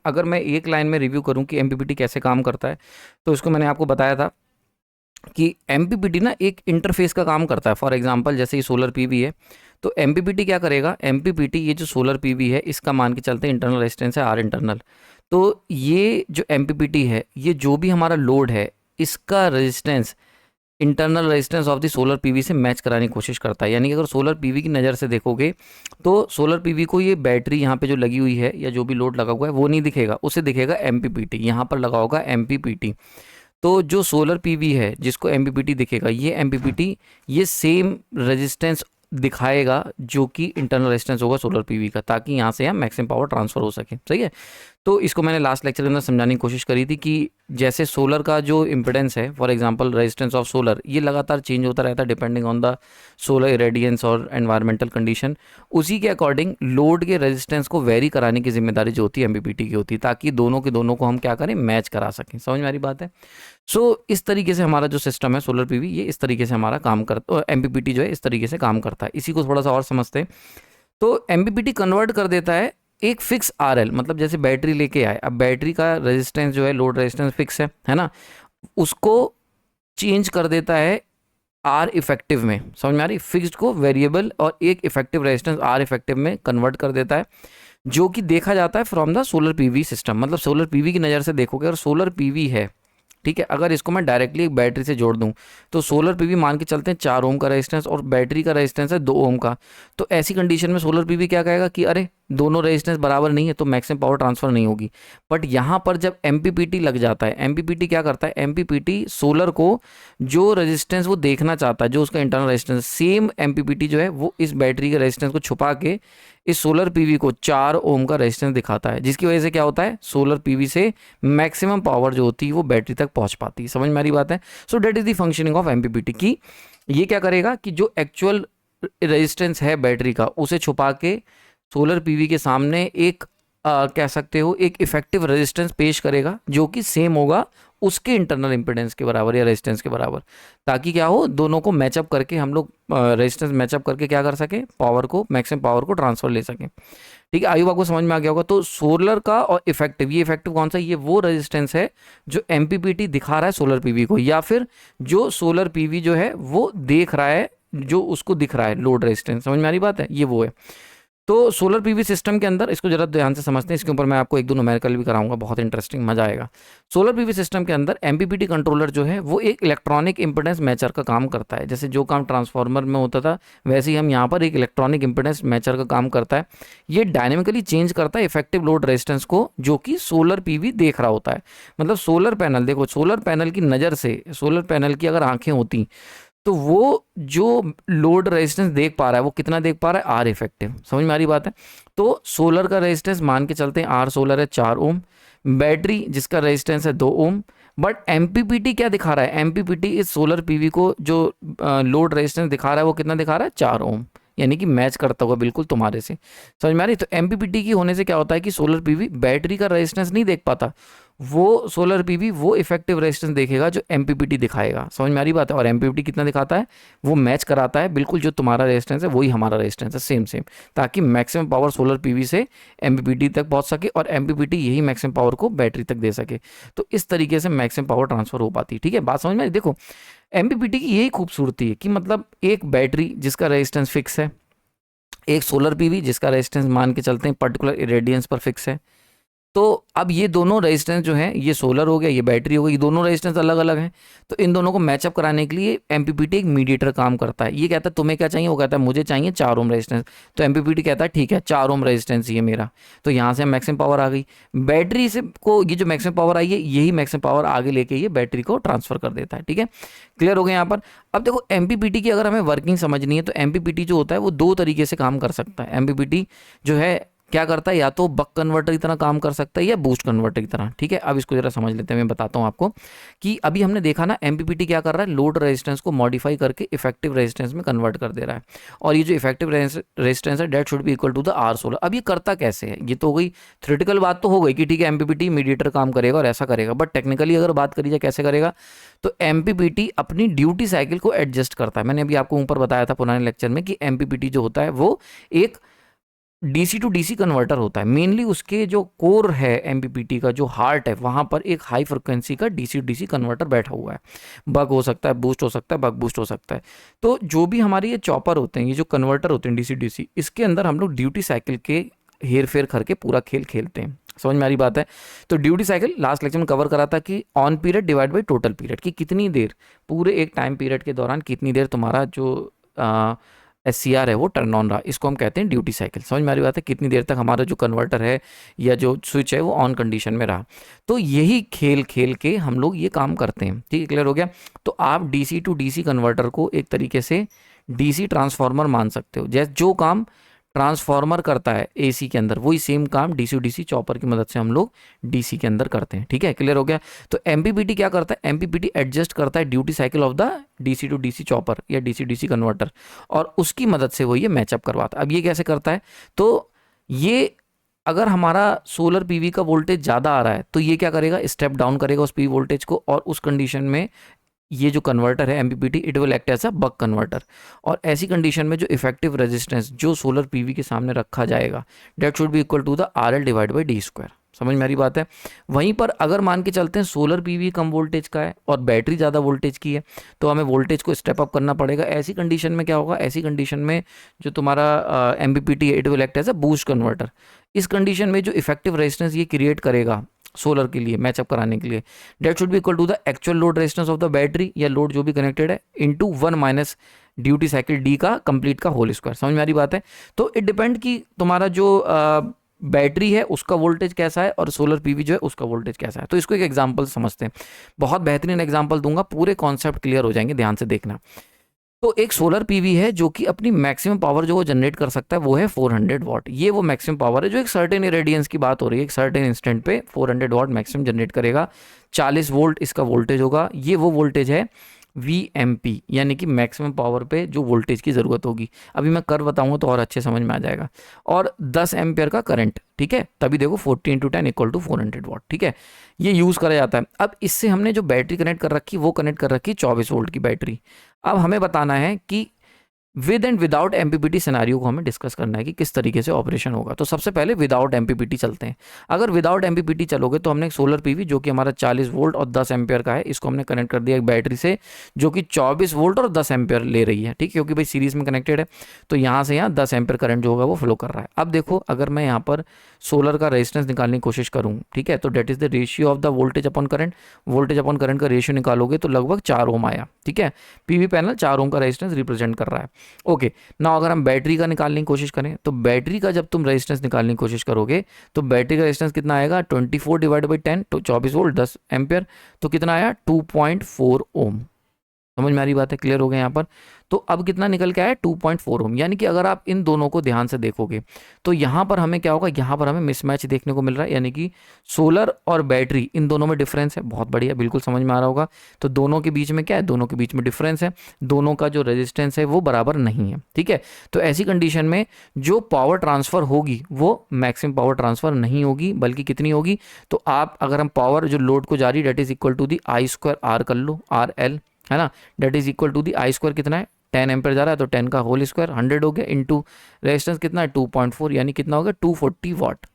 अगर मैं एक लाइन में रिव्यू करूं कि एमपीपीटी कैसे काम करता है, तो इसको मैंने आपको बताया था कि एमपीपीटी ना एक इंटरफेस का काम करता है। फॉर एग्जांपल जैसे ये सोलर पीवी है, तो एमपीपीटी क्या करेगा, एमपीपीटी ये जो सोलर पीवी है इसका मान के चलते हैं इंटरनल रेजिस्टेंस है आर इंटरनल। तो ये जो एमपीपीटी है, ये जो भी हमारा लोड है इसका resistance internal resistance of the solar PV से मैच कराने की कोशिश करता है। यानी कि अगर सोलर पीवी की नज़र से देखोगे तो सोलर पीवी को ये बैटरी यहाँ पे जो लगी हुई है या जो भी लोड लगा हुआ है वो नहीं दिखेगा, उसे दिखेगा एमपीपीटी, यहाँ पर लगा होगा एमपीपीटी। तो जो सोलर पीवी है जिसको एमपीपीटी दिखेगा, ये एमपीपीटी ये सेम रेजिस्टेंस दिखाएगा जो कि इंटरनल रेजिस्टेंस होगा सोलर पीवी का, ताकि यहाँ से यहाँ मैक्सिमम पावर ट्रांसफर हो सके। सही है। तो इसको मैंने लास्ट लेक्चर के अंदर समझाने की कोशिश करी थी कि जैसे सोलर का जो इम्पिडेंस है, for example resistance of solar, ये लगातार चेंज होता रहता है depending on the solar irradiance और एनवायरमेंटल कंडीशन। उसी के अकॉर्डिंग लोड के रेजिस्टेंस को वेरी कराने की जिम्मेदारी जो होती है एमपीपीटी की होती है, ताकि दोनों के दोनों को हम क्या करें, मैच करा सकें। समझ में आ रही बात है। सो इस तरीके से हमारा जो सिस्टम है सोलर पीवी, ये इस तरीके से हमारा काम करता, एमपीपीटी जो है इस तरीके से काम करता है। इसी को थोड़ा सा और समझते हैं। तो एमपीपीटी कन्वर्ट कर देता है एक फिक्स आरएल, मतलब जैसे बैटरी लेके आए, अब बैटरी का रेजिस्टेंस जो है, लोड रेजिस्टेंस फिक्स है ना, उसको चेंज कर देता है आर इफेक्टिव में। समझ में आ रही, फिक्स्ड को वेरिएबल और एक इफेक्टिव रेजिस्टेंस आर इफेक्टिव में कन्वर्ट कर देता है, जो कि देखा जाता है from the solar PV system. मतलब सोलर पीवी की नज़र से देखोगे, और सोलर पीवी है, ठीक है, अगर इसको मैं डायरेक्टली एक बैटरी से जोड़ दूं, तो सोलर पीवी मान के चलते हैं 4 ओम का रेजिस्टेंस और बैटरी का रेजिस्टेंस है 2 ओम का। तो ऐसी कंडीशन में सोलर पीवी क्या कहेगा कि अरे दोनों रेजिस्टेंस बराबर नहीं है, तो मैक्सिमम पावर ट्रांसफर नहीं होगी। बट यहाँ पर जब एमपीपीटी लग जाता है, एमपीपीटी क्या करता है, एमपीपीटी सोलर को जो रेजिस्टेंस वो देखना चाहता है, जो उसका इंटरनल रेजिस्टेंस, सेम एमपीपीटी जो है वो इस बैटरी के रेजिस्टेंस को छुपा के इस सोलर पीवी को 4 ओम का रेजिस्टेंस दिखाता है, जिसकी वजह से क्या होता है, सोलर पीवी से मैक्सिमम पावर जो होती है वो बैटरी तक पहुंच पाती है। समझ में आ रही बात है। So that is the functioning of MPPT की ये क्या करेगा कि जो एक्चुअल रेजिस्टेंस है बैटरी का, उसे छुपा के सोलर पीवी के सामने एक कह सकते हो एक इफेक्टिव रेजिस्टेंस पेश करेगा, जो कि सेम होगा उसके इंटरनल इंपेडेंस के बराबर या रेजिस्टेंस के बराबर, ताकि क्या हो, दोनों को मैचअप करके हम लोग रेजिस्टेंस मैचअप करके क्या कर सके, पावर को, मैक्सिमम पावर को ट्रांसफर ले सकें। ठीक है, आयु आपको समझ में आ गया होगा। तो सोलर का और इफेक्टिव, ये इफेक्टिव कौन सा, ये वो रेजिस्टेंस है जो एमपीपीटी दिखा रहा है सोलर पीवी को, या फिर जो सोलर पीवी जो है वो देख रहा है, जो उसको दिख रहा है लोड रेजिस्टेंस। समझ में आ रही बात है, ये वो है। तो सोलर पीवी सिस्टम के अंदर इसको जरा ध्यान से समझते हैं, इसके ऊपर मैं आपको एक दो न्यूमेरिकल भी कराऊंगा, बहुत इंटरेस्टिंग, मजा आएगा। सोलर पीवी सिस्टम के अंदर एमपीपीटी कंट्रोलर जो है वो एक इलेक्ट्रॉनिक इंपेडेंस मैचर का काम करता है। जैसे जो काम ट्रांसफार्मर में होता था, वैसे ही हम यहाँ पर एक इलेक्ट्रॉनिक इंपेडेंस मैचर का काम करता है। ये डायनेमिकली चेंज करता है इफेक्टिव लोड रेजिस्टेंस को, जो कि सोलर पीवी देख रहा होता है। मतलब सोलर पैनल, देखो सोलर पैनल की नज़र से, सोलर पैनल की अगर आंखें होती, तो वो जो लोड रेजिस्टेंस देख पा रहा है वो कितना देख पा रहा है, आर इफेक्टिव। समझ में आ रही बात है। तो सोलर का रेजिस्टेंस मान के चलते हैं, आर सोलर है 4 ओम, बैटरी जिसका रेजिस्टेंस है 2 ओम। बट एमपीपीटी क्या दिखा रहा है, एमपीपीटी इस सोलर पीवी को जो लोड रेजिस्टेंस दिखा रहा है वो कितना दिखा रहा है, 4 ओम, यानी कि मैच करता हुआ बिल्कुल तुम्हारे से। समझ में आ रही। तो एमपीपीटी की होने से क्या होता है कि सोलर पीवी बैटरी का रेजिस्टेंस नहीं देख पाता, वो सोलर पीवी वो इफेक्टिव रेजिस्टेंस देखेगा जो एमपीपीटी दिखाएगा। समझ में आ रही बात है। और एमपीपीटी कितना दिखाता है, वो मैच कराता है बिल्कुल, जो तुम्हारा रेजिस्टेंस है वही हमारा रेजिस्टेंस है, सेम सेम, ताकि मैक्सिमम पावर सोलर पीवी से एमपीपीटी तक पहुंच सके और एमपीपीटी यही मैक्सिमम पावर को बैटरी तक दे सके। तो इस तरीके से मैक्सिमम पावर ट्रांसफर हो पाती है। ठीक है, बात समझ में आ रही। देखो एमपीपीटी की यही खूबसूरती है कि मतलब एक बैटरी जिसका रेजिस्टेंस फिक्स है, एक सोलर पीवी जिसका रेजिस्टेंस मान के चलते हैं पर्टिकुलर इरेडियंस पर फिक्स है। तो अब ये दोनों रेजिस्टेंस जो है, ये सोलर हो गया, ये बैटरी हो गई, ये दोनों रेजिस्टेंस अलग अलग हैं। तो इन दोनों को मैचअप कराने के लिए एमपीपीटी एक मीडिएटर काम करता है। ये कहता है तुम्हें क्या चाहिए, वो कहता है मुझे चाहिए 4 ओम रेजिस्टेंस। तो एमपीपीटी कहता है ठीक है 4 ओम रेजिस्टेंस ये मेरा। तो यहाँ से मैक्सिमम पावर आ गई बैटरी से को, ये जो मैक्सिमम पावर आई है यही मैक्सिमम पावर आगे लेके ये बैटरी को ट्रांसफर कर देता है। ठीक है, क्लियर हो गया यहाँ पर। अब देखो एमपीपीटी की अगर हमें वर्किंग समझनी है, तो एमपीपीटी जो होता है वो 2 तरीके से काम कर सकता है। एमपीपीटी जो है क्या करता है, या तो बक कन्वर्टर की तरह काम कर सकता है या बूस्ट कन्वर्टर की तरह। ठीक है, अब इसको जरा समझ लेते हैं, मैं बताता हूं आपको कि अभी हमने देखा ना एमपीपीटी क्या कर रहा है, लोड रेजिस्टेंस को मॉडिफाई करके इफेक्टिव रेजिस्टेंस में कन्वर्ट कर दे रहा है। और ये जो इफेक्टिव रेजिस्टेंस है that should be equal to the R solar. अब ये करता कैसे है, ये तो हो गई थ्योरेटिकल बात, तो हो गई कि ठीक है एमपीपीटी मीडिएटर काम करेगा और ऐसा करेगा। बट टेक्निकली अगर बात करी जाए कैसे करेगा, तो एमपीपीटी अपनी ड्यूटी साइकिल को एडजस्ट करता है। मैंने अभी आपको ऊपर बताया था पुराने लेक्चर में कि एमपीपीटी जो होता है वो एक डीसी टू डीसी कन्वर्टर होता है, मेनली उसके जो कोर है एमपीपीटी का जो हार्ट है वहाँ पर एक हाई फ्रिक्वेंसी का डीसी टू डीसी कन्वर्टर बैठा हुआ है। बक हो सकता है, बूस्ट हो सकता है, बक बूस्ट हो सकता है। तो जो भी हमारे ये चॉपर होते हैं, ये जो कन्वर्टर होते हैं डीसी डीसी, इसके अंदर हम लोग ड्यूटी साइकिल के हेर फेर करके पूरा खेल खेलते हैं। समझ में आ रही बात है? तो ड्यूटी साइकिल लास्ट लेक्चर में कवर करा था कि on period divide by total period, कि कितनी देर पूरे एक टाइम पीरियड के दौरान कितनी देर तुम्हारा जो SCR है वो टर्न ऑन रहा, इसको हम कहते हैं ड्यूटी साइकिल। समझ में आ रही बात है? कितनी देर तक हमारा जो कन्वर्टर है या जो स्विच है वो ऑन कंडीशन में रहा। तो यही खेल खेल के हम लोग ये काम करते हैं। ठीक है, क्लियर हो गया? तो आप डीसी टू डीसी कन्वर्टर को एक तरीके से डीसी ट्रांसफार्मर मान सकते हो। जैसे जो काम ट्रांसफार्मर करता है एसी के अंदर, वही सेम काम डीसी डीसी चॉपर की मदद से हम लोग डीसी के अंदर करते हैं। ठीक है, क्लियर हो गया? तो एमपीपीटी क्या करता है? एमपीपीटी एडजस्ट करता है duty cycle of the DC to DC chopper या डीसी डीसी कन्वर्टर, और उसकी मदद से वो ये मैचअप करवाता है। अब ये कैसे करता है? तो ये अगर हमारा सोलर पीवी का वोल्टेज ज़्यादा आ रहा है तो ये क्या करेगा? स्टेप डाउन करेगा उस पीवी वोल्टेज को, और उस कंडीशन में ये जो कन्वर्टर है MPPT, it will act as a buck converter. और ऐसी कंडीशन में जो इफेक्टिव रेजिस्टेंस जो सोलर पीवी के सामने रखा जाएगा, that should be equal to the RL divide by D square. समझ में आ रही बात है? वहीं पर अगर मान के चलते हैं सोलर पीवी कम वोल्टेज का है और बैटरी ज़्यादा वोल्टेज की है, तो हमें वोल्टेज को स्टेप अप करना पड़ेगा। ऐसी कंडीशन में क्या होगा? ऐसी कंडीशन में जो तुम्हारा एमपीपीटी है, it will act as a boost converter. इस कंडीशन में जो इफेक्टिव रेजिस्टेंस ये क्रिएट करेगा सोलर के लिए मैचअप कराने के लिए, that should be equal to the actual load resistance of the battery या लोड जो भी कनेक्टेड है into 1 minus duty cycle D का कंप्लीट का होल स्क्वायर। समझ में आ रही बात है? तो इट डिपेंड कि तुम्हारा जो बैटरी है उसका वोल्टेज कैसा है और सोलर पीवी जो है उसका वोल्टेज कैसा है। तो इसको एक एग्जांपल समझते हैं, बहुत बेहतरीन एग्जांपल दूंगा, पूरे कॉन्सेप्ट क्लियर हो जाएंगे, ध्यान से देखना। तो एक सोलर पीवी है जो कि अपनी मैक्सिमम पावर जो वो जनरेट कर सकता है वो है 400 वाट। ये वो मैक्सिमम पावर है जो एक सर्टेन रेडियंस की बात हो रही है, एक सर्टेन इंस्टेंट पे 400 वाट मैक्सिमम जनरेट करेगा। 40 वोल्ट इसका वोल्टेज होगा। ये वो वोल्टेज है VMP, यानी कि मैक्सिमम पावर पे जो वोल्टेज की ज़रूरत होगी। अभी मैं कर बताऊंगा तो और अच्छे समझ में आ जाएगा। और 10 एम्पियर का करंट, ठीक है, तभी देखो 40 × 10 इक्वल टू 400 वाट। ठीक है, ये यूज़ करा जाता है। अब इससे हमने जो बैटरी कनेक्ट कर रखी वो कनेक्ट कर रखी 24 वोल्ट की बैटरी। अब हमें बताना है कि with and without MPPT scenario को हमें डिस्कस करना है कि किस तरीके से ऑपरेशन होगा। तो सबसे पहले विदाउट एमपीपीटी चलते हैं। अगर विदाउट एमपीपीटी चलोगे तो हमने एक सोलर पीवी जो कि हमारा 40 वोल्ट और 10 एम्पियर का है, इसको हमने कनेक्ट कर दिया एक बैटरी से जो कि 24 वोल्ट और 10 एम्पियर ले रही है। ठीक, क्योंकि भाई सीरीज में कनेक्टेड है, तो यहाँ से यहाँ 10 एम्पियर करंट जो होगा वो फ्लो कर रहा है। अब देखो, अगर मैं यहाँ पर सोलर का रेजिस्टेंस निकालने की कोशिश करूँ, ठीक है, तो that is the ratio of the voltage upon current. Voltage upon current का रेशियो निकालोगे तो लगभग 4 ओम आया। ठीक है, पीवी पैनल 4 ओम का रेजिस्टेंस रिप्रेजेंट कर रहा है। ओके, ना अगर हम बैटरी का निकालने की कोशिश करें तो बैटरी का जब तुम रेजिस्टेंस निकालने की कोशिश करोगे तो बैटरी का रेजिस्टेंस कितना आएगा? 24 डिवाइड बाई 10, तो 24 वोल्ट 10 एम्पियर, तो कितना आया? 2.4 ओम। समझ में आ रही बात है? क्लियर हो गया यहाँ पर? तो अब कितना निकल के आया? 2.4 ओम। यानी कि अगर आप इन दोनों को ध्यान से देखोगे तो यहाँ पर हमें क्या होगा? यहाँ पर हमें मिसमैच देखने को मिल रहा है, यानी कि सोलर और बैटरी इन दोनों में डिफरेंस है। बहुत बढ़िया, बिल्कुल समझ में आ रहा होगा। तो दोनों के बीच में क्या है? दोनों के बीच में डिफरेंस है, दोनों का जो रेजिस्टेंस है वो बराबर नहीं है। ठीक है, तो ऐसी कंडीशन में जो पावर ट्रांसफर होगी वो मैक्सिमम पावर ट्रांसफर नहीं होगी, बल्कि कितनी होगी? तो आप अगर हम पावर जो लोड को जा रही, that is equal to the I²R कर लो, RL है ना, that is equal to the I² कितना है? 10 एम्पियर जा रहा है तो 10 का होल स्क्वायर 100 हो गया, इनटू रेजिस्टेंस कितना है? 2.4, यानी कितना हो गया? 240 वाट।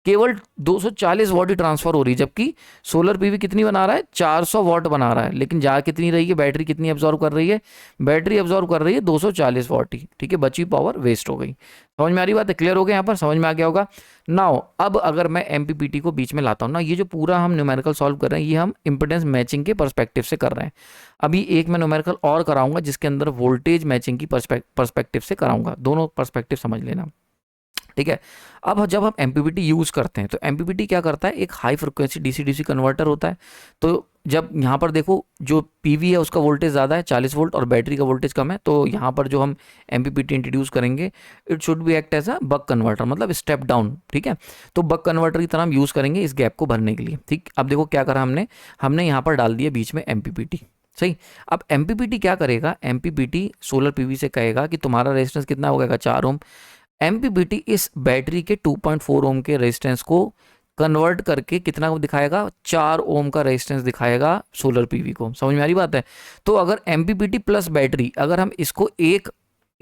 केवल 240 वाट ही ट्रांसफर हो रही है, जबकि सोलर पीवी कितनी बना रहा है? 400 वाट बना रहा है। लेकिन जा कितनी रही है? बैटरी कितनी एब्जॉर्व कर रही है? बैटरी एब्जॉर्व कर रही है 240 वाट ही। ठीक है, बची पावर वेस्ट हो गई। समझ में आ रही बात है? क्लियर हो गया? यहाँ पर समझ में आ गया होगा। नाउ अब अगर मैं एमपीपीटी को बीच में लाता हूँ ना, ये जो पूरा हम न्यूमेरिकल सॉल्व कर रहे हैं ये हम इंपेडेंस मैचिंग के पर्सपेक्टिव से कर रहे हैं। अभी एक मैं न्यूमेरिकल और कराऊंगा जिसके अंदर वोल्टेज मैचिंग की पर्सपेक्टिव से कराऊंगा। दोनों पर्सपेक्टिव समझ लेना। ठीक है, अब जब हम एमपीपीटी यूज़ करते हैं तो एमपीपीटी क्या करता है? एक high frequency DC DC converter होता है। तो जब यहाँ पर देखो जो पीवी है उसका वोल्टेज ज़्यादा है 40 वोल्ट और बैटरी का वोल्टेज कम है, तो यहाँ पर जो हम एमपीपीटी इंट्रोड्यूस करेंगे it should be act as a buck converter, मतलब स्टेप डाउन। ठीक है, तो बक कन्वर्टर की तरह हम यूज़ करेंगे इस गैप को भरने के लिए। ठीक, अब देखो क्या करा हमने यहाँ पर डाल दिया बीच में एमपीपीटी। सही, अब एमपीपीटी क्या करेगा? एमपीपीटी सोलर पीवी से कहेगा कि तुम्हारा रेजिस्टेंस कितना हो गया? 4 ओम। एमपीपीटी इस बैटरी के 2.4 ओम के रेजिस्टेंस को कन्वर्ट करके कितना दिखाएगा? 4 ओम का रेजिस्टेंस दिखाएगा सोलर पीवी को। समझ में आ रही बात है? तो अगर एमपीपीटी प्लस बैटरी, अगर हम इसको एक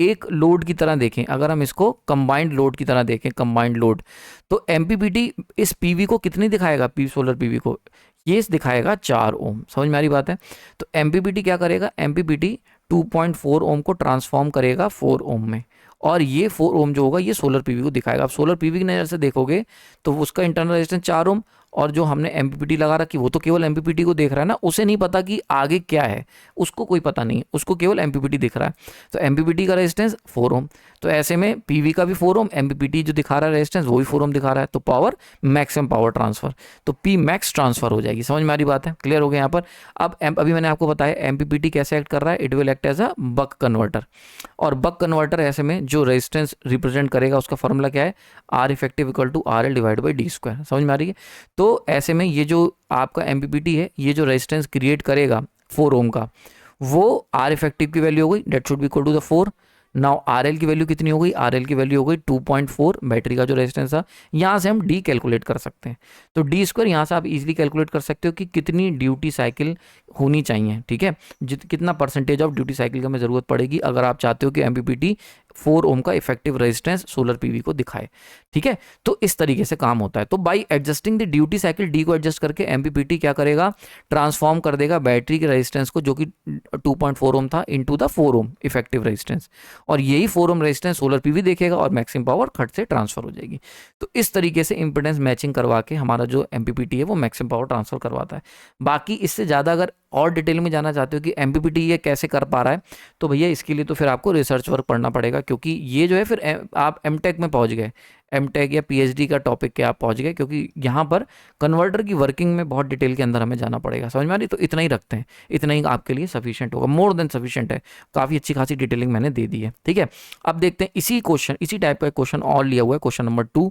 एक लोड की तरह देखें, अगर हम इसको कंबाइंड लोड की तरह देखें, कंबाइंड लोड, तो एमपीपीटी इस पीवी को कितनी दिखाएगा, पी सोलर पीवी को ये दिखाएगा 4 ओम। समझ में आ रही बात है? तो एमपीपीटी क्या करेगा, एमपीपीटी 2.4 ओम को ट्रांसफॉर्म करेगा 4 ओम में, और ये 4 ओम जो होगा ये सोलर पीवी को दिखाएगा। आप सोलर पीवी की नज़र से देखोगे तो उसका इंटरनल रेजिस्टेंस 4 ओम, और जो हमने एमपीपीटी लगा रखी वो तो केवल एमपीपीटी को देख रहा है ना, उसे नहीं पता कि आगे क्या है, उसको कोई पता नहीं, उसको केवल एमपीपीटी दिख रहा है। तो एमपीपीटी का रेजिस्टेंस 4 ओम, तो ऐसे में पीवी का भी 4 ओम, एमपीपीटी जो दिखा रहा है रेजिस्टेंस वो भी 4 ओम दिखा रहा है, तो पावर मैक्सिमम पावर ट्रांसफर, तो पी मैक्स ट्रांसफर हो जाएगी। समझ में आ रही बात है? क्लियर हो गया यहाँ पर? अब अभी मैंने आपको बताया एमपीपीटी कैसे एक्ट कर रहा है, it will act as a buck converter, और बक कन्वर्टर ऐसे में जो रेजिस्टेंस रिप्रेजेंट करेगा उसका फॉर्मूला क्या है, R effective equal to R L divide by D square. समझ में आ रही है? तो ऐसे में ये जो आपका एमपीपीटी है, ये जो रेजिस्टेंस क्रिएट करेगा 4 ओम का, वो आर इफेक्टिव की वैल्यू हो गई, that should be equal to the 4। Now R L की वैल्यू कितनी हो गई, आर एल की वैल्यू हो गई 2.4, बैटरी का जो रेजिस्टेंस था, यहाँ से हम डी कैलकुलेट कर सकते हैं। तो डी स्क्वायर यहाँ से आप इजीली कैलकुलेट कर सकते हो कि कितनी ड्यूटी साइकिल होनी चाहिए, ठीक है, कितना परसेंटेज ऑफ ड्यूटी साइकिल की हमें ज़रूरत पड़ेगी अगर आप चाहते हो कि एमपीपीटी 4 ओम का इफेक्टिव रेजिस्टेंस सोलर पीवी को दिखाए, ठीक है। तो इस तरीके से काम होता है। तो by adjusting the duty cycle, D को एडजस्ट करके एमपीपीटी क्या करेगा, ट्रांसफॉर्म कर देगा बैटरी के रेजिस्टेंस को जो कि 2.4 ओम था into the 4 ohm effective resistance, और यही 4 ओम रेजिस्टेंस सोलर पीवी देखेगा और मैक्सिमम पावर खट से ट्रांसफर हो जाएगी। तो इस तरीके से इंपेडेंस मैचिंग करवा के हमारा जो एमपीपीटी है वो मैक्सिमम पावर ट्रांसफर करवाता है। बाकी इससे ज़्यादा अगर और डिटेल में जाना चाहते हो कि एमपीपीटी ये कैसे कर पा रहा है, तो भैया इसके लिए तो फिर आपको रिसर्च वर्क पढ़ना पड़ेगा, क्योंकि ये जो है फिर आप एमटेक में पहुंच गए, एमटेक या पीएचडी का टॉपिक के आप पहुंच गए, क्योंकि यहाँ पर कन्वर्टर की वर्किंग में बहुत डिटेल के अंदर हमें जाना पड़ेगा। समझ में आ रही? तो इतना ही रखते हैं, इतना ही आपके लिए सफिशिएंट होगा, मोर देन सफिशिएंट है, काफ़ी अच्छी खासी डिटेलिंग मैंने दे दी है, ठीक है। अब देखते हैं इसी टाइप का क्वेश्चन और लिया हुआ है, क्वेश्चन नंबर 2।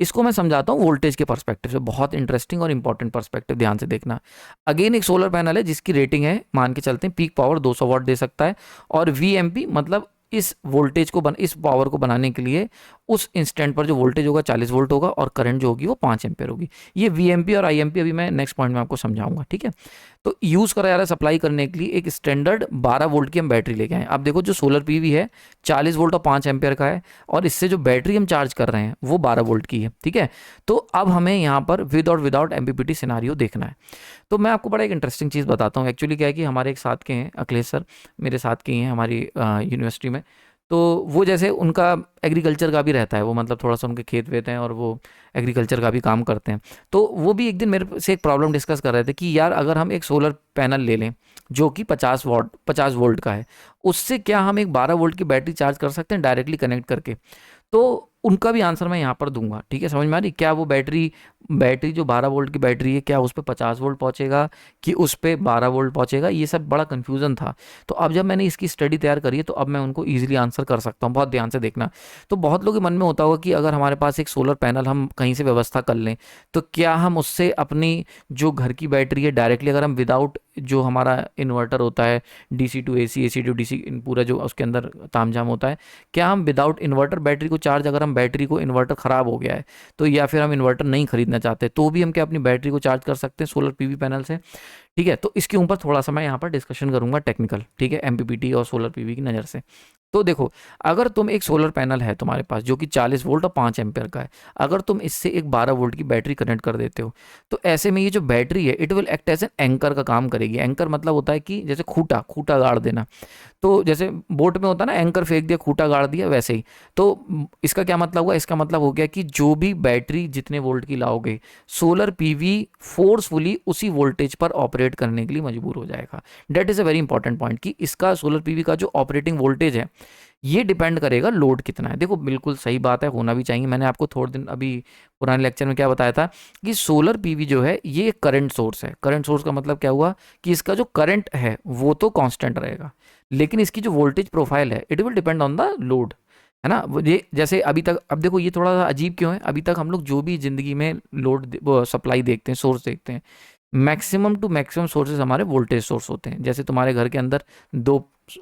इसको मैं समझाता हूँ वोल्टेज के पर्सपेक्टिव से, बहुत इंटरेस्टिंग और इंपॉर्टेंट पर्सपेक्टिव, ध्यान से देखना। अगेन एक सोलर पैनल है जिसकी रेटिंग है, मान के चलते हैं पीक पावर 200 वाट दे सकता है, और वीएमपी मतलब इस वोल्टेज को इस पावर को बनाने के लिए उस इंस्टेंट पर जो वोल्टेज होगा 40 वोल्ट होगा, और करंट जो होगी वो 5 एम्पेयर होगी। ये वीएमपी और आईएमपी अभी मैं नेक्स्ट पॉइंट में आपको समझाऊंगा, ठीक है। तो यूज़ करा जा रहा है सप्लाई करने के लिए एक स्टैंडर्ड 12 वोल्ट की हम बैटरी लेके आए। आप देखो जो सोलर पीवी है 40 वोल्ट और 5 एम्पेयर का है, और इससे जो बैटरी हम चार्ज कर रहे हैं वो 12 वोल्ट की है, ठीक है। तो अब हमें यहाँ पर विद और विदाउट एमपीपीटी सिनारियो देखना है। तो मैं आपको बड़ा एक इंटरेस्टिंग चीज़ बताता हूँ। एक्चुअली क्या है कि हमारे एक साथ के हैं, अखिलेश सर मेरे साथ के ही हैं हमारी यूनिवर्सिटी में। तो वो जैसे उनका एग्रीकल्चर का भी रहता है, वो मतलब थोड़ा सा उनके खेत वेत हैं और वो एग्रीकल्चर का भी काम करते हैं। तो वो भी एक दिन मेरे से एक प्रॉब्लम डिस्कस कर रहे थे कि यार अगर हम एक सोलर पैनल ले लें जो कि 50 वोल्ट का है, उससे क्या हम एक 12 वोल्ट की बैटरी चार्ज कर सकते हैं डायरेक्टली कनेक्ट करके? तो उनका भी आंसर मैं यहाँ पर दूंगा, ठीक है। समझ में आ रही? क्या वो बैटरी जो 12 वोल्ट की बैटरी है, क्या उस पर 50 वोल्ट पहुँचेगा कि उस पर 12 वोल्ट पहुँचेगा, ये सब बड़ा कन्फ्यूज़न था। तो अब जब मैंने इसकी स्टडी तैयार करी है तो अब मैं उनको ईजिली आंसर कर सकता हूँ। बहुत ध्यान से देखना। तो बहुत लोगों के मन में होता होगा कि अगर हमारे पास एक सोलर पैनल हम कहीं से व्यवस्था कर लें, तो क्या हम उससे अपनी जो घर की बैटरी है डायरेक्टली, अगर हम विदाउट जो हमारा इन्वर्टर होता है DC to AC, AC to DC, पूरा जो उसके अंदर तामझाम होता है, क्या हम विदाउट इन्वर्टर बैटरी को चार्ज, अगर हम बैटरी को इन्वर्टर ख़राब हो गया है तो, या फिर हम इन्वर्टर नहीं खरीदना चाहते, तो भी हम क्या अपनी बैटरी को चार्ज कर सकते हैं सोलर पीवी पैनल से? ठीक है। तो इसके ऊपर थोड़ा सा मैं यहाँ पर डिस्कशन करूँगा टेक्निकल, ठीक है, एमपीपीटी और सोलर पीवी की नज़र से। तो देखो, अगर तुम एक सोलर पैनल है तुम्हारे पास जो कि 40 वोल्ट और 5 एम्पेयर का है, अगर तुम इससे एक 12 वोल्ट की बैटरी कनेक्ट कर देते हो, तो ऐसे में ये जो बैटरी है it will act as an anchor का काम करेगी। एंकर मतलब होता है कि जैसे खूटा गाड़ देना। तो जैसे बोट में होता है ना, एंकर फेंक दिया, खूटा गाड़ दिया, वैसे ही। तो इसका क्या मतलब हुआ? इसका मतलब हो गया कि जो भी बैटरी जितने वोल्ट की लाओगे, सोलर पीवी फोर्सफुली उसी वोल्टेज पर ऑपरेट करने के लिए मजबूर हो जाएगा। Date is a very important point कि इसका सोलर पीवी का जो ऑपरेटिंग वोल्टेज है ये डिपेंड करेगा लोड कितना है। देखो बिल्कुल सही बात है, होना भी चाहिए। मैंने आपको थोड़े दिन अभी पुराने लेक्चर में क्या बताया था कि सोलर पीवी जो है ये एक करंट सोर्स है। करंट सोर्स का मतलब क्या हुआ कि इसका जो करंट है वो तो कांस्टेंट रहेगा, लेकिन इसकी जो वोल्टेज प्रोफाइल है it will depend on the load, है ना। ये जैसे अभी तक, अब देखो ये थोड़ा सा अजीब क्यों है, अभी तक हम लोग जो भी ज़िंदगी में लोड सप्लाई देखते हैं, सोर्स देखते हैं, मैक्सिमम टू मैक्सिमम सोर्सेज हमारे वोल्टेज सोर्स होते हैं। जैसे तुम्हारे घर के अंदर 2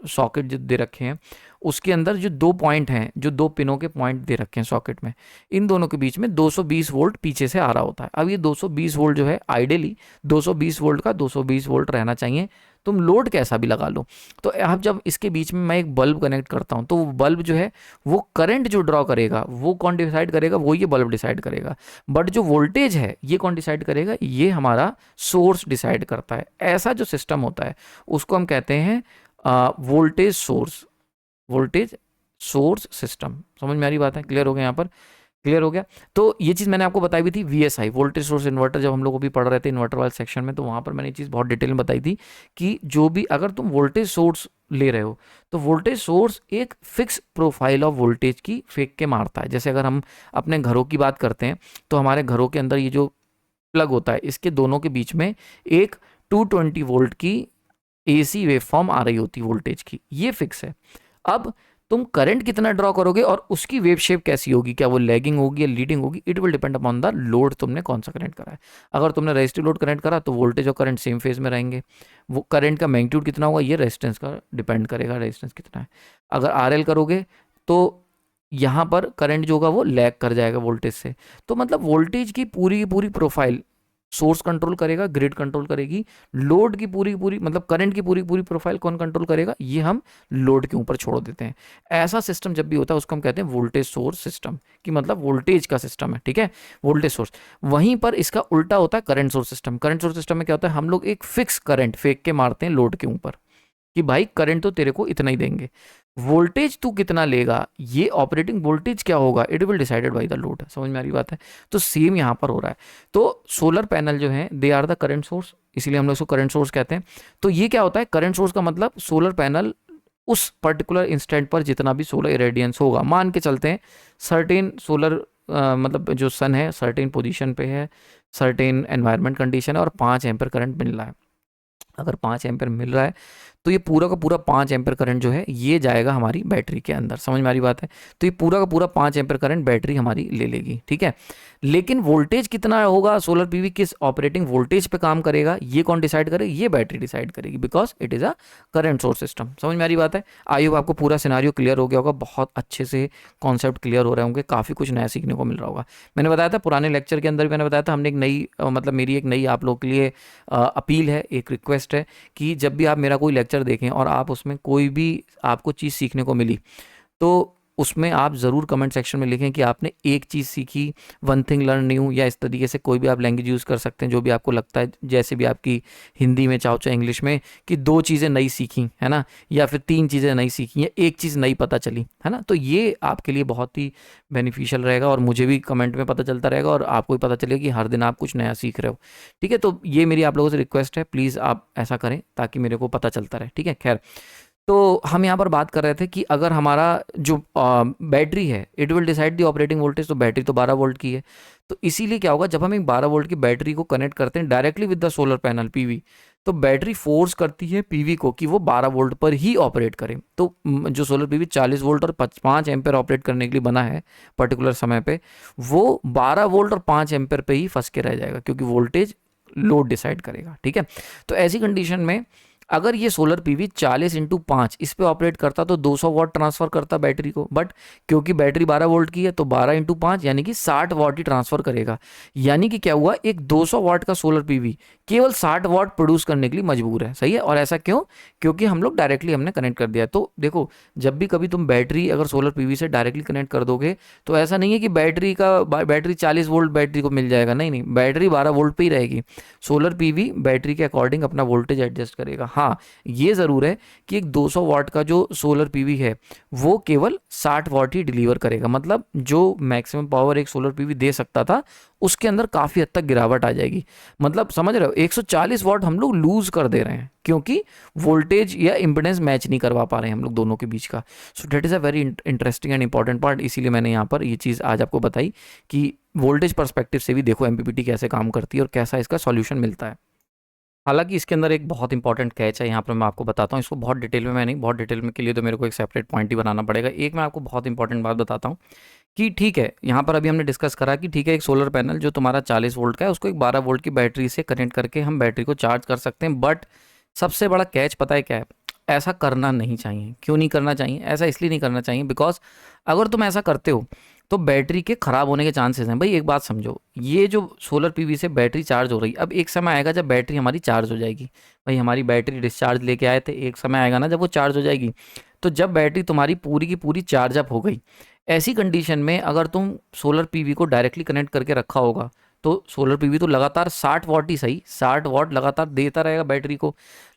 सॉकेट जो दे रखे हैं उसके अंदर जो 2 पॉइंट हैं, जो 2 पिनों के पॉइंट दे रखे हैं सॉकेट में, इन दोनों के बीच में 220 वोल्ट पीछे से आ रहा होता है। अब ये 220 वोल्ट जो है आइडियली 220 वोल्ट का 220 वोल्ट रहना चाहिए, तुम लोड कैसा भी लगा लो। तो अब जब इसके बीच में मैं एक बल्ब कनेक्ट करता हूँ तो वो बल्ब जो है वो करंट जो ड्रॉ करेगा वो कौन डिसाइड करेगा, वो ये बल्ब डिसाइड करेगा। बट जो वोल्टेज है ये कौन डिसाइड करेगा, ये हमारा सोर्स डिसाइड करता है। ऐसा जो सिस्टम होता है उसको हम कहते हैं voltage source, voltage source system. समझ में आ रही बात है, क्लियर हो गया यहाँ पर, क्लियर हो गया। तो ये चीज़ मैंने आपको बताई भी थी, VSI वोल्टेज सोर्स इन्वर्टर, जब हम लोग अभी पढ़ रहे थे इन्वर्टर वाले सेक्शन में, तो वहाँ पर मैंने ये चीज़ बहुत डिटेल में बताई थी कि जो भी अगर तुम वोल्टेज सोर्स ले रहे हो तो वोल्टेज सोर्स एक फिक्स प्रोफाइल ऑफ वोल्टेज की फेंक के मारता है। जैसे अगर हम अपने घरों की बात करते हैं तो हमारे घरों के अंदर ये जो प्लग होता है इसके दोनों के बीच में एक 220 वोल्ट की AC वेवफॉर्म आ रही होती वोल्टेज की, ये फिक्स है। अब तुम करंट कितना ड्रॉ करोगे और उसकी वेव शेप कैसी होगी, क्या वो लैगिंग होगी या लीडिंग होगी, it will depend upon the load तुमने कौन सा करंट करा है। अगर तुमने रेजिस्टिव लोड करंट करा तो वोल्टेज और करंट सेम फेज में रहेंगे। वो करंट का मैग्नीट्यूड कितना होगा ये रेजिस्टेंस का डिपेंड करेगा, रेजिस्टेंस कितना है। अगर RL करोगे तो यहाँ पर करंट जो होगा वो लैग कर जाएगा वोल्टेज से। तो मतलब वोल्टेज की पूरी प्रोफाइल सोर्स कंट्रोल करेगा, ग्रिड कंट्रोल करेगी, लोड की पूरी मतलब करंट की पूरी प्रोफाइल कौन कंट्रोल करेगा, ये हम लोड के ऊपर छोड़ देते हैं। ऐसा सिस्टम जब भी होता है उसको हम कहते हैं वोल्टेज सोर्स सिस्टम, कि मतलब वोल्टेज का सिस्टम है, ठीक है, वोल्टेज सोर्स। वहीं पर इसका उल्टा होता है current source system. Current source system में क्या होता है, हम लोग एक फिक्स करंट फेंक के मारते हैं लोड के ऊपर कि भाई करंट तो तेरे को इतना ही देंगे, वोल्टेज तू कितना लेगा, ये ऑपरेटिंग वोल्टेज क्या होगा, it will decided by the load. समझ में आ रही बात है। तो सेम यहाँ पर हो रहा है। तो सोलर पैनल जो है they are the current source, इसीलिए हम लोग इसको करंट सोर्स कहते हैं। तो ये क्या होता है, करंट सोर्स का मतलब सोलर पैनल उस पर्टिकुलर इंस्टेंट पर जितना भी सोलर इरेडियंस होगा, मान के चलते हैं सर्टेन सोलर मतलब जो सन है सर्टेन पोजीशन पे है, सर्टेन एनवायरनमेंट कंडीशन है और 5 एम्पीयर करंट मिल रहा है। अगर 5 एम्पीयर मिल रहा है तो ये पूरा का पूरा 5 एम्पीयर करंट जो है ये जाएगा हमारी बैटरी के अंदर। समझ में आ रही बात है। तो ये पूरा का पूरा 5 एम्पीयर करंट बैटरी हमारी ले लेगी, ठीक है। लेकिन वोल्टेज कितना होगा, सोलर PV किस ऑपरेटिंग वोल्टेज पे काम करेगा, ये कौन डिसाइड करेगा, ये बैटरी डिसाइड करेगी, because it is a current source system. समझ में आ रही बात है। आई होप आपको पूरा सिनारियो क्लियर हो गया होगा, बहुत अच्छे से कॉन्सेप्ट क्लियर हो रहे होंगे, काफ़ी कुछ नया सीखने को मिल रहा होगा। मैंने बताया था पुराने लेक्चर के अंदर भी मैंने बताया था, हमने एक नई मतलब मेरी एक नई आप लोगों के लिए अपील है, एक रिक्वेस्ट है कि जब भी आप मेरा कोई लेक्चर देखें और आप उसमें कोई भी आपको चीज़ सीखने को मिली तो उसमें आप ज़रूर कमेंट सेक्शन में लिखें कि आपने एक चीज़ सीखी, वन थिंग लर्न न्यू, या इस तरीके से कोई भी आप लैंग्वेज यूज़ कर सकते हैं जो भी आपको लगता है, जैसे भी आपकी हिंदी में चाहो चाहे इंग्लिश में, कि 2 चीज़ें नई सीखी है ना, या फिर 3 चीज़ें नई सीखी या एक चीज़ नई पता चली है ना। तो ये आपके लिए बहुत ही बेनिफिशियल रहेगा और मुझे भी कमेंट में पता चलता रहेगा और आपको भी पता चलेगा कि हर दिन आप कुछ नया सीख रहे हो, ठीक है। तो ये मेरी आप लोगों से रिक्वेस्ट है, प्लीज़ आप ऐसा करें ताकि मेरे को पता चलता रहे, ठीक है। खैर, तो हम यहाँ पर बात कर रहे थे कि अगर हमारा जो बैटरी है it will decide the operating voltage, तो बैटरी तो 12 वोल्ट की है। तो इसीलिए क्या होगा, जब हम एक 12 वोल्ट की बैटरी को कनेक्ट करते हैं directly with the solar panel PV, तो बैटरी फोर्स करती है PV को कि वो 12 वोल्ट पर ही ऑपरेट करे। तो जो सोलर PV 40 वोल्ट और 5 एम्पेयर ऑपरेट करने के लिए बना है पर्टिकुलर समय पे, वो 12 वोल्ट और 5 एम्पेयर पे ही फंस के रह जाएगा, क्योंकि वोल्टेज लोड डिसाइड करेगा, ठीक है। तो ऐसी कंडीशन में अगर ये सोलर PV 40 × 5 इस पे ऑपरेट करता तो 200 वाट ट्रांसफर करता बैटरी को, बट क्योंकि बैटरी 12 वोल्ट की है तो 12 × 5 यानी कि 60 वाट ही ट्रांसफर करेगा। यानी कि क्या हुआ, एक 200 वाट का सोलर PV केवल 60 वाट प्रोड्यूस करने के लिए मजबूर है, सही है। और ऐसा क्यों, क्योंकि हम लोग डायरेक्टली हमने कनेक्ट कर दिया। तो देखो, जब भी कभी तुम बैटरी अगर सोलर PV से डायरेक्टली कनेक्ट कर दोगे तो ऐसा नहीं है कि बैटरी 40 वोल्ट बैटरी को मिल जाएगा, नहीं, बैटरी 12 वोल्ट पे ही रहेगी। सोलर PV बैटरी के अकॉर्डिंग अपना वोल्टेज एडजस्ट करेगा। हाँ, ये ज़रूर है कि एक 200 वाट का जो सोलर PV है वो केवल 60 वाट ही डिलीवर करेगा, मतलब जो मैक्सिमम पावर एक सोलर PV दे सकता था उसके अंदर काफ़ी हद तक गिरावट आ जाएगी। मतलब समझ रहे हो, 140 वाट हम लोग लूज़ कर दे रहे हैं क्योंकि वोल्टेज या इम्पिडेंस मैच नहीं करवा पा रहे हैं हम लोग दोनों के बीच का। So that is a very interesting and important part. इसीलिए मैंने यहाँ पर ये चीज़ आज आपको बताई कि वोल्टेज पर्सपेक्टिव से भी देखो MPPT कैसे काम करती है और कैसा इसका सॉल्यूशन मिलता है। हालांकि इसके अंदर एक बहुत इंपॉर्टेंट कैच है, यहाँ पर मैं आपको बताता हूँ। इसको बहुत डिटेल में मैं नहीं, बहुत डिटेल में के लिए तो मेरे को एक सेपरेट पॉइंट ही बनाना पड़ेगा। एक मैं आपको बहुत इंपॉर्टेंट बात बताता हूँ कि ठीक है, यहाँ पर अभी हमने डिस्कस करा कि ठीक है, एक सोलर पैनल जो तुम्हारा 40 वोल्ट का है उसको एक 12 वोल्ट की बैटरी से कनेक्ट करके हम बैटरी को चार्ज कर सकते हैं। बट सबसे बड़ा कैच पता है क्या है, ऐसा करना नहीं चाहिए। क्यों नहीं करना चाहिए? ऐसा इसलिए नहीं करना चाहिए बिकॉज अगर तुम ऐसा करते हो तो बैटरी के ख़राब होने के चांसेस हैं। भाई एक बात समझो, ये जो सोलर पीवी से बैटरी चार्ज हो रही, अब एक समय आएगा जब बैटरी हमारी चार्ज हो जाएगी। भाई हमारी बैटरी डिस्चार्ज लेके आए थे, एक समय आएगा ना जब वो चार्ज हो जाएगी। तो जब बैटरी तुम्हारी पूरी की पूरी चार्ज अप हो गई, ऐसी कंडीशन में अगर तुम सोलर पीवी को डायरेक्टली कनेक्ट करके रखा होगा तो सोलर पीवी तो लगातार 60 वॉट ही सही, 60 वॉट लगातार देता रहेगा बैटरी को,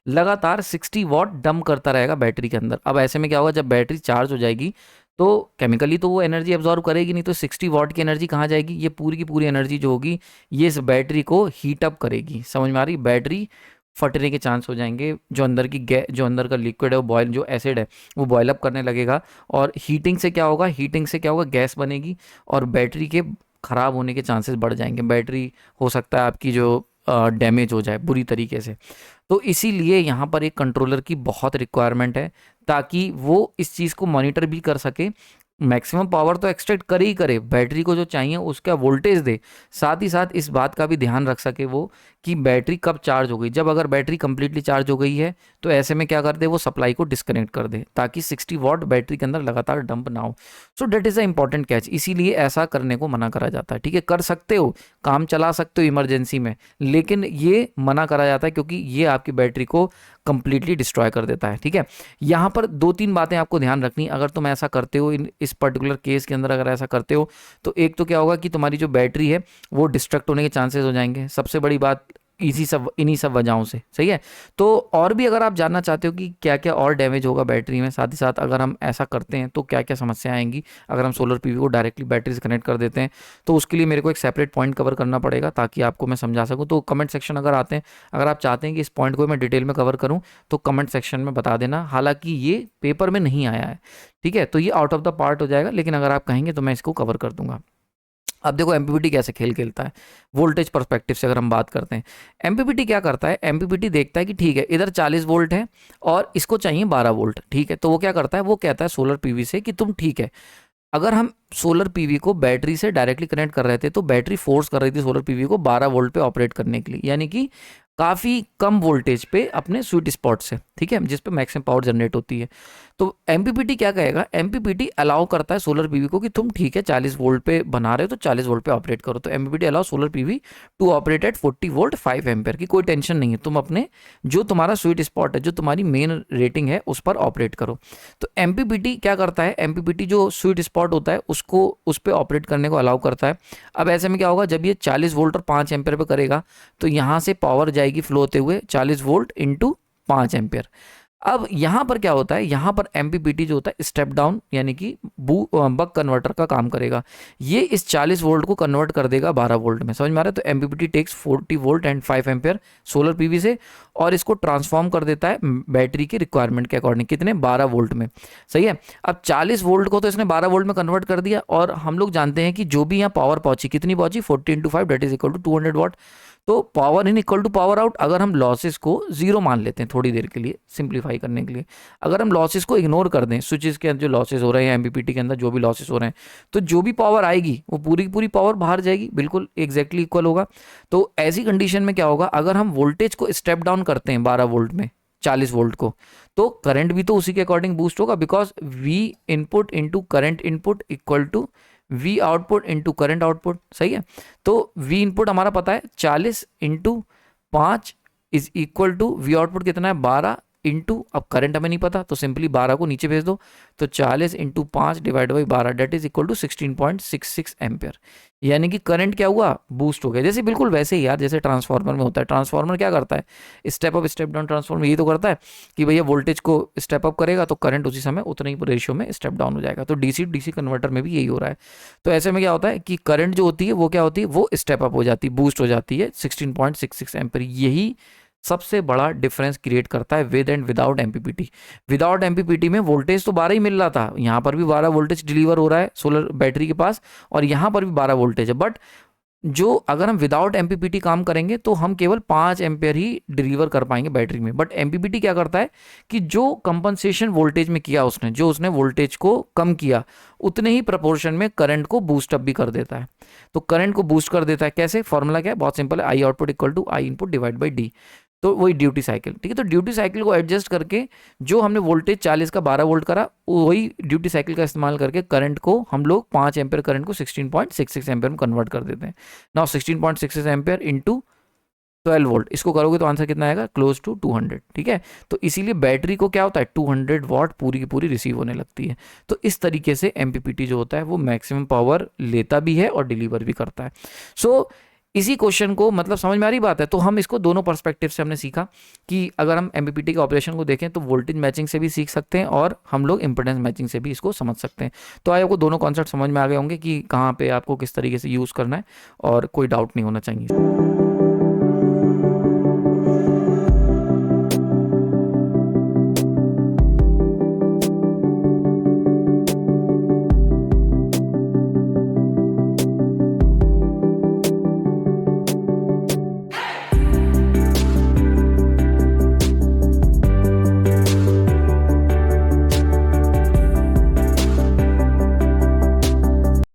लगातार 60 वॉट डंप करता रहेगा बैटरी के अंदर। अब ऐसे में क्या होगा, जब बैटरी चार्ज हो जाएगी तो केमिकली तो वो एनर्जी एब्जॉर्व करेगी नहीं, तो 60 वॉट की एनर्जी कहाँ जाएगी? ये पूरी की पूरी एनर्जी जो होगी ये इस बैटरी को हीट अप करेगी। समझ में आ रही? बैटरी फटने के चांस हो जाएंगे, जो अंदर की जो अंदर का लिक्विड है वो बॉयल, जो एसिड है वो बॉयल अप करने लगेगा, और हीटिंग से क्या होगा, हीटिंग से क्या होगा, गैस बनेगी और बैटरी के ख़राब होने के चांसेस बढ़ जाएंगे। बैटरी हो सकता है आपकी जो डैमेज हो जाए बुरी तरीके से। तो इसीलिए यहाँ पर एक कंट्रोलर की बहुत रिक्वायरमेंट है, ताकि वो इस चीज़ को मॉनिटर भी कर सके, मैक्सिमम पावर तो एक्सट्रैक्ट करे ही करे, बैटरी को जो चाहिए उसका वोल्टेज दे, साथ ही साथ इस बात का भी ध्यान रख सके वो कि बैटरी कब चार्ज हो गई। जब अगर बैटरी कंप्लीटली चार्ज हो गई है तो ऐसे में क्या कर दे, वो सप्लाई को डिस्कनेक्ट कर दे, ताकि 60 वॉट बैटरी के अंदर लगातार डंप ना हो। So that is a important catch, इसीलिए ऐसा करने को मना करा जाता है। ठीक है, कर सकते हो, काम चला सकते हो इमरजेंसी में, लेकिन ये मना करा जाता है क्योंकि ये आपकी बैटरी को कंप्लीटली डिस्ट्रॉय कर देता है। ठीक है, यहाँ पर 2-3 बातें आपको ध्यान रखनी अगर तुम ऐसा करते हो, इस पर्टिकुलर केस के अंदर अगर ऐसा करते हो तो एक तो क्या होगा कि तुम्हारी जो बैटरी है वो डिस्ट्रक्ट होने के चांसेस हो जाएंगे, सबसे बड़ी बात इन्हीं सब वजहों से। सही है, तो और भी अगर आप जानना चाहते हो कि क्या क्या और डैमेज होगा बैटरी में, साथ ही साथ अगर हम ऐसा करते हैं तो क्या क्या समस्या आएंगी अगर हम सोलर पीवी को डायरेक्टली बैटरी से कनेक्ट कर देते हैं, तो उसके लिए मेरे को एक सेपरेट पॉइंट कवर करना पड़ेगा ताकि आपको मैं समझा सकूं। तो कमेंट सेक्शन अगर आते हैं, अगर आप चाहते हैं कि इस पॉइंट को मैं डिटेल में कवर करूँ तो कमेंट सेक्शन में बता देना। हालांकि ये पेपर में नहीं आया है, ठीक है, तो ये आउट ऑफ द पार्ट हो जाएगा, लेकिन अगर आप कहेंगे तो मैं इसको कवर कर दूंगा। अब देखो एमपीपीटी कैसे खेल खेलता है वोल्टेज पर्सपेक्टिव से अगर हम बात करते हैं। एमपीपीटी क्या करता है, एमपीपीटी देखता है कि ठीक है इधर 40 वोल्ट है और इसको चाहिए 12 वोल्ट। ठीक है, तो वो क्या करता है, वो कहता है सोलर पीवी से कि तुम ठीक है, अगर हम सोलर पीवी को बैटरी से डायरेक्टली कनेक्ट कर रहे थे तो बैटरी फोर्स कर रही थी सोलर पीवी को 12 वोल्ट पे ऑपरेट करने के लिए, यानी कि काफ़ी कम वोल्टेज पे अपने स्वीट स्पॉट से, ठीक है, जिस पे मैक्सिमम पावर जनरेट होती है। तो एमपीपीटी क्या कहेगा, एमपीपीटी अलाउ करता है सोलर पीवी को कि तुम ठीक है 40 वोल्ट पे बना रहे हो तो 40 वोल्ट पे ऑपरेट करो। तो MPPT allow solar PV to operate at 40 volt 5 ampere की कोई टेंशन नहीं है, तुम अपने जो तुम्हारा स्वीट स्पॉट है, जो तुम्हारी मेन रेटिंग है उस पर ऑपरेट करो। तो एमपीपीटी क्या करता है, एमपीपीटी जो स्वीट स्पॉट होता है उसको उस पर ऑपरेट करने को अलाउ करता है। अब ऐसे में क्या होगा, जब ये 40 वोल्ट और 5 एम्पेयर पे करेगा तो यहाँ से पावर जाएगी फ्लो होते हुए 40 वोल्ट इंटू 5 एम्पेयर। अब यहाँ पर क्या होता है, यहाँ पर एमपीपीटी जो होता है स्टेप डाउन यानी कि बक कन्वर्टर का काम करेगा। ये इस 40 वोल्ट को कन्वर्ट कर देगा 12 वोल्ट में। समझ में आ रहा है? तो MPPT takes 40 volt and 5 ampere solar PV से और इसको ट्रांसफॉर्म कर देता है बैटरी की रिक्वायरमेंट के अकॉर्डिंग, कितने, 12 वोल्ट में। सही है, अब 40 वोल्ट को तो इसने 12 वोल्ट में कन्वर्ट कर दिया, और हम लोग जानते हैं कि जो भी यहाँ पावर पहुंची, कितनी पहुंची, 40 into 5 that is equal to 200 watt. तो power in equal to power out. अगर हम लॉसेस को जीरो मान लेते हैं थोड़ी देर के लिए सिंप्लीफाई करने के लिए, अगर हम लॉसेस को इग्नोर कर दें, स्विचेस के अंदर जो लॉसेस हो रहे हैं, एमपीपीटी के अंदर जो भी लॉसेस हो रहे हैं, तो जो भी पावर आएगी वो पूरी की पूरी पावर बाहर जाएगी, बिल्कुल एग्जैक्टली इक्वल होगा। तो ऐसी कंडीशन में क्या होगा, अगर हम वोल्टेज को स्टेप डाउन करते हैं 12 वोल्ट में 40 वोल्ट को, तो करंट भी तो उसी के अकॉर्डिंग बूस्ट होगा, because V input into current input equal to V output into current output. सही है, तो वी इनपुट हमारा पता है 40 into 5 is equal to V output कितना है 12 इंटू, अब करंट हमें नहीं पता तो सिंपली 12 को नीचे भेज दो, तो 40 into 5 divide by 12 that is equal to 16.66 ampere. यानी कि करंट क्या हुआ, बूस्ट हो गया। जैसे बिल्कुल वैसे ही यार, जैसे ट्रांसफार्मर में होता है, ट्रांसफार्मर क्या करता है, step up step down transformer यही तो करता है कि भैया वोल्टेज को स्टेप अप करेगा तो करंट उसी समय उतने ही रेशियो में स्टेप डाउन हो जाएगा। तो डीसी डीसी कन्वर्टर में भी यही हो रहा है। तो ऐसे में क्या होता है कि करंट जो होती है वो क्या होती है, वो स्टेप अप हो जाती है, बूस्ट हो जाती है 16.66 एम्पेयर। यही सबसे बड़ा डिफरेंस क्रिएट करता है with and without MPPT. Without MPPT में वोल्टेज तो 12 ही मिल रहा था, यहाँ पर भी 12 वोल्टेज डिलीवर हो रहा है सोलर बैटरी के पास और यहाँ पर भी 12 वोल्टेज है, बट जो अगर हम विदाउट एमपीपीटी काम करेंगे तो हम केवल 5 एम्पेयर ही डिलीवर कर पाएंगे बैटरी में। बट एमपीपीटी क्या करता है कि जो कंपनसेशन वोल्टेज में किया उसने, जो उसने वोल्टेज को कम किया, उतने ही प्रपोर्शन में करंट को बूस्ट अप भी कर देता है। तो करंट को बूस्ट कर देता है कैसे, फॉर्मूला क्या है, बहुत सिंपल है, I output equal to I input divide by D. तो वही ड्यूटी साइकिल, ठीक है। तो ड्यूटी साइकिल को एडजस्ट करके जो हमने वोल्टेज 40 का 12 वोल्ट करा, वही ड्यूटी साइकिल का इस्तेमाल करके करंट को हम लोग 5 एम्पेयर करंट को 16.66 एम्पेयर में कन्वर्ट कर देते हैं। नाउ 16.66 एम्पेयर इंटू 12 वोल्ट, इसको करोगे तो आंसर कितना आएगा, क्लोज टू 200, ठीक है। तो इसीलिए बैटरी को क्या होता है, 200 वॉट पूरी की पूरी रिसीव होने लगती है। तो इस तरीके से एमपीपीटी जो होता है वो मैक्सिमम पावर लेता भी है और डिलीवर भी करता है। सो इसी क्वेश्चन को मतलब समझ में आ रही बात है। तो हम इसको दोनों पर्सपेक्टिव से हमने सीखा कि अगर हम एमपीपीटी के ऑपरेशन को देखें तो वोल्टेज मैचिंग से भी सीख सकते हैं और हम लोग इंपेडेंस मैचिंग से भी इसको समझ सकते हैं। तो आए आपको दोनों कॉन्सेप्ट समझ में आ गए होंगे कि कहाँ पे आपको किस तरीके से यूज़ करना है और कोई डाउट नहीं होना चाहिए।